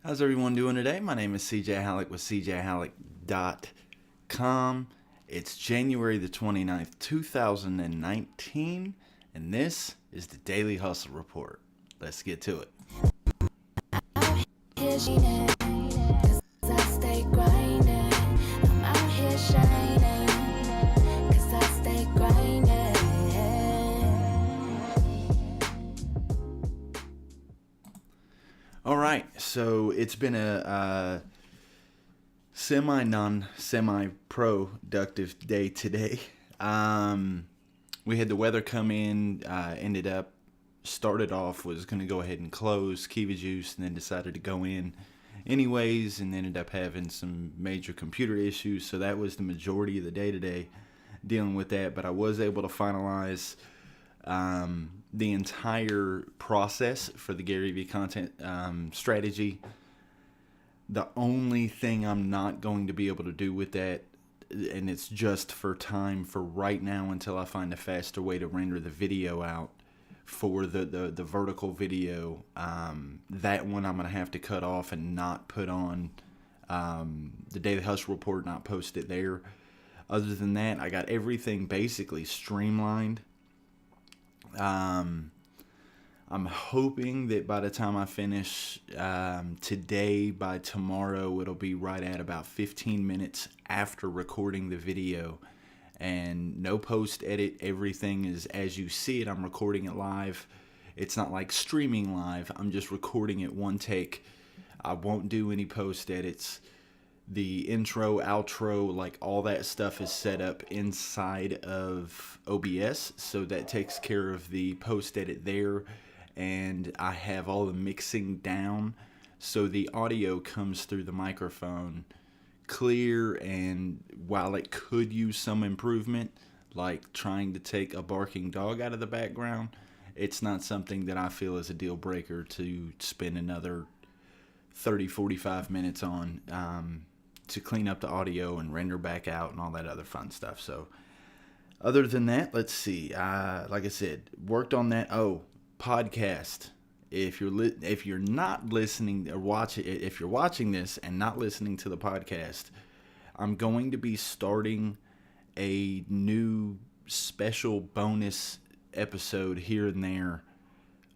How's everyone doing today? My name is CJ Halleck with CJHalleck.com. It's January the 29th, 2019, and this is the Daily Hustle Report. Let's get to it. All right, so it's been a semi-productive day today. We had the weather come in, started off, was going to go ahead and close Kiva Juice, and then decided to go in anyways, and ended up having some major computer issues. So that was the majority of the day today, dealing with that. But I was able to finalize the entire process for the Gary Vee content strategy. The only thing I'm not going to be able to do with that, and it's just for time for right now until I find a faster way to render the video out for the vertical video, that one I'm going to have to cut off and not put on the Daily Hustle Report, not post it there. Other than that, I got everything basically streamlined. I'm hoping that by the time I finish today, by tomorrow, it'll be right at about 15 minutes after recording the video. And no post edit, everything is as you see it. I'm recording it live. It's not like streaming live. I'm just recording it one take. I won't do any post edits. The intro, outro, like all that stuff is set up inside of OBS, so that takes care of the post edit there. And I have all the mixing down, so the audio comes through the microphone clear, and while it could use some improvement, like trying to take a barking dog out of the background, it's not something that I feel is a deal breaker to spend another 30-45 minutes on to clean up the audio and render back out and all that other fun stuff. So other than that, let's see, like I said, worked on that. Podcast. If you're not listening or watching, if you're watching this and not listening to the podcast, I'm going to be starting a new special bonus episode here and there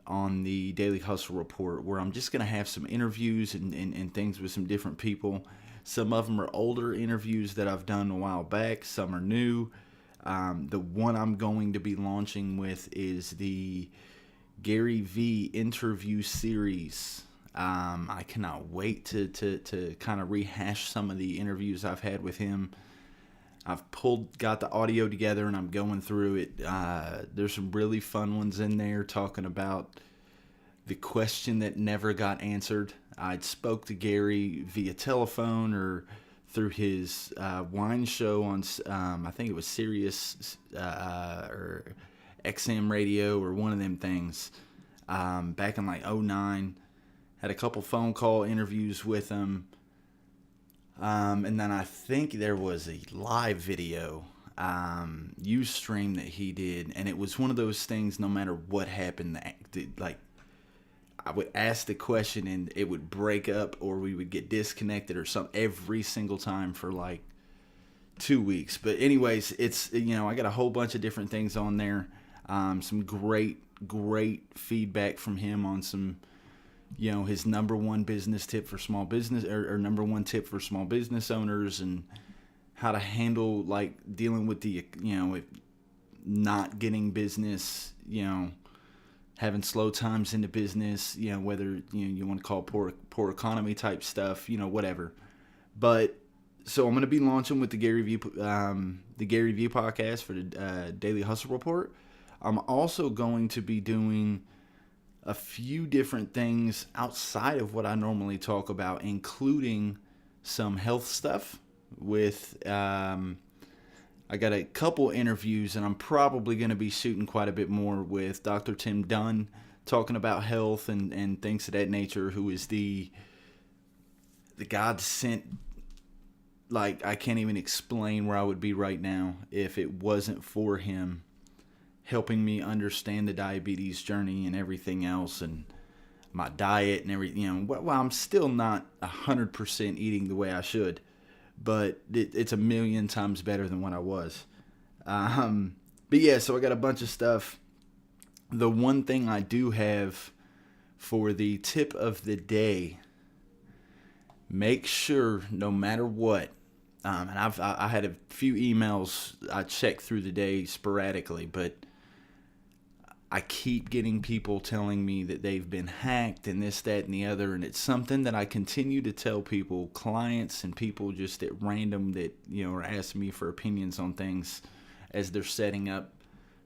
on the Daily Hustle Report, where I'm just going to have some interviews and things with some different people. Some of them are older interviews that I've done a while back. Some are new. The one I'm going to be launching with is the Gary Vee interview series. I cannot wait to kind of rehash some of the interviews I've had with him. I've got the audio together and I'm going through it. There's some really fun ones in there talking about the question that never got answered. I spoke to Gary via telephone or through his wine show on, I think it was Sirius or XM radio or one of them things, back in like 2009. Had a couple phone call interviews with him, and then I think there was a live video Ustream that he did, and it was one of those things, no matter what happened, like I would ask the question and it would break up or we would get disconnected or something every single time for like 2 weeks. But anyways, it's, I got a whole bunch of different things on there. Some great feedback from him on some, his number one business tip for small business, or number one tip for small business owners, and how to handle like dealing with the, with not getting business, having slow times in the business, whether, you want to call it poor economy type stuff, whatever. But so I'm going to be launching with the Gary Vee podcast for the Daily Hustle Report. I'm also going to be doing a few different things outside of what I normally talk about, including some health stuff with, I got a couple interviews, and I'm probably going to be shooting quite a bit more with Dr. Tim Dunn, talking about health and things of that nature, who is the God sent, like, I can't even explain where I would be right now if it wasn't for him helping me understand the diabetes journey and everything else. And my diet and everything. Well, I'm still not 100% eating the way I should, but it's a million times better than what I was. But yeah, so I got a bunch of stuff. The one thing I do have for the tip of the day, make sure no matter what, and I had a few emails I checked through the day sporadically, but I keep getting people telling me that they've been hacked and this, that, and the other, and it's something that I continue to tell people, clients and people just at random that, are asking me for opinions on things as they're setting up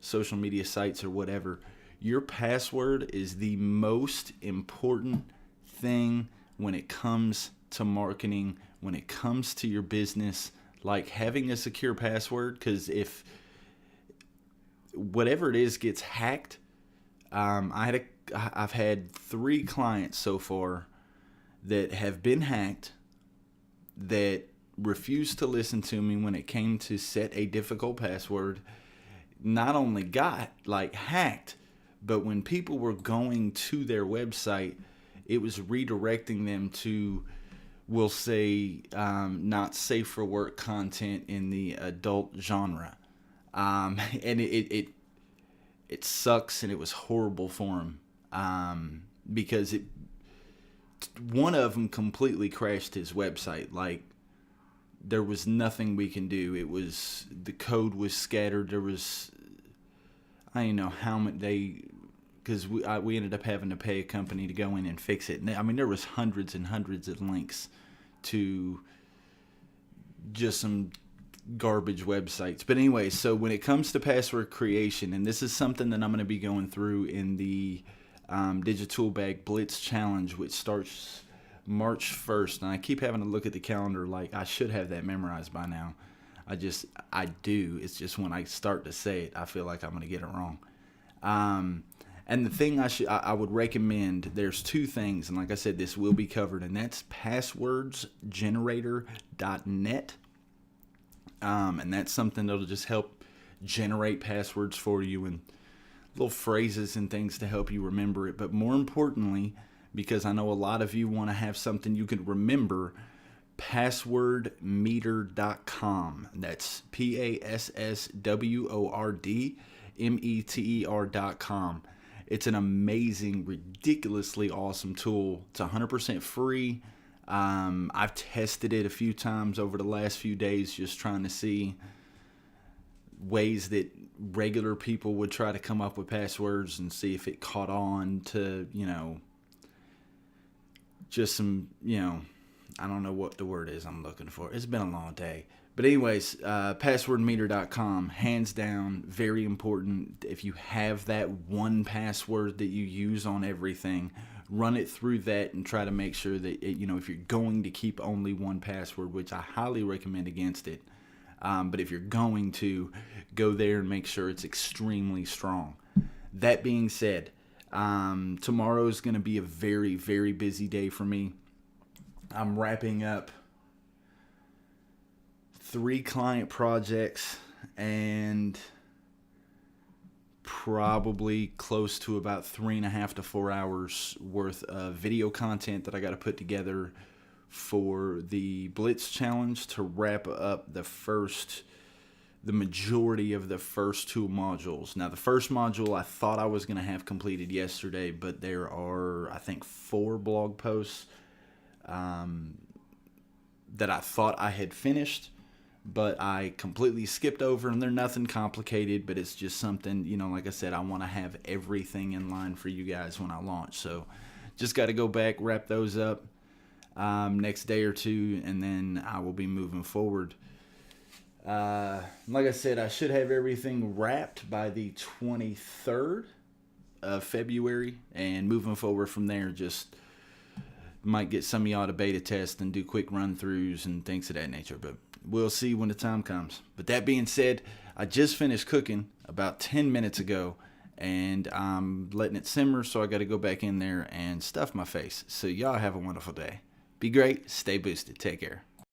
social media sites or whatever. Your password is the most important thing when it comes to marketing, when it comes to your business, like having a secure password, because if whatever it is gets hacked, I've had 3 clients so far that have been hacked that refused to listen to me when it came to set a difficult password. Not only got hacked, but when people were going to their website, it was redirecting them to, we'll say, not safe for work content in the adult genre. And it sucks, and it was horrible for him, because one of them completely crashed his website. There was nothing we can do. The code was scattered. I don't know how much because we ended up having to pay a company to go in and fix it. I mean, there was hundreds and hundreds of links to just some garbage websites. But anyway, so when it comes to password creation, and this is something that I'm going to be going through in the Digital Bag Blitz Challenge, which starts March 1st. And I keep having to look at the calendar like I should have that memorized by now. I do. It's just when I start to say it, I feel like I'm going to get it wrong. And the thing I would recommend, there's 2 things, and like I said, this will be covered, and that's passwordsgenerator.net. And that's something that'll just help generate passwords for you and little phrases and things to help you remember it. But more importantly, because I know a lot of you want to have something you can remember, passwordmeter.com. That's passwordmeter.com. It's an amazing, ridiculously awesome tool. It's 100% free. I've tested it a few times over the last few days, just trying to see ways that regular people would try to come up with passwords and see if it caught on to, just some, I don't know what the word is I'm looking for. It's been a long day. But anyways, passwordmeter.com, hands down, very important. If you have that one password that you use on everything, run it through that and try to make sure that, if you're going to keep only one password, which I highly recommend against it, but if you're going to, go there and make sure it's extremely strong. That being said, tomorrow is going to be a very, very busy day for me. I'm wrapping up 3 client projects and probably close to about 3.5 to 4 hours worth of video content that I got to put together for the Blitz Challenge to wrap up the majority of the first 2 modules. Now, the first module I thought I was going to have completed yesterday, but there are, I think, 4 blog posts that I thought I had finished, but I completely skipped over, and they're nothing complicated, but it's just something, like I said, I want to have everything in line for you guys when I launch. So just got to go back, wrap those up next day or 2, and then I will be moving forward. Like I said, I should have everything wrapped by the 23rd of February, and moving forward from there, just might get some of y'all to beta test and do quick run-throughs and things of that nature, but we'll see when the time comes. But that being said, I just finished cooking about 10 minutes ago, and I'm letting it simmer, so I got to go back in there and stuff my face. So y'all have a wonderful day. Be great. Stay boosted. Take care.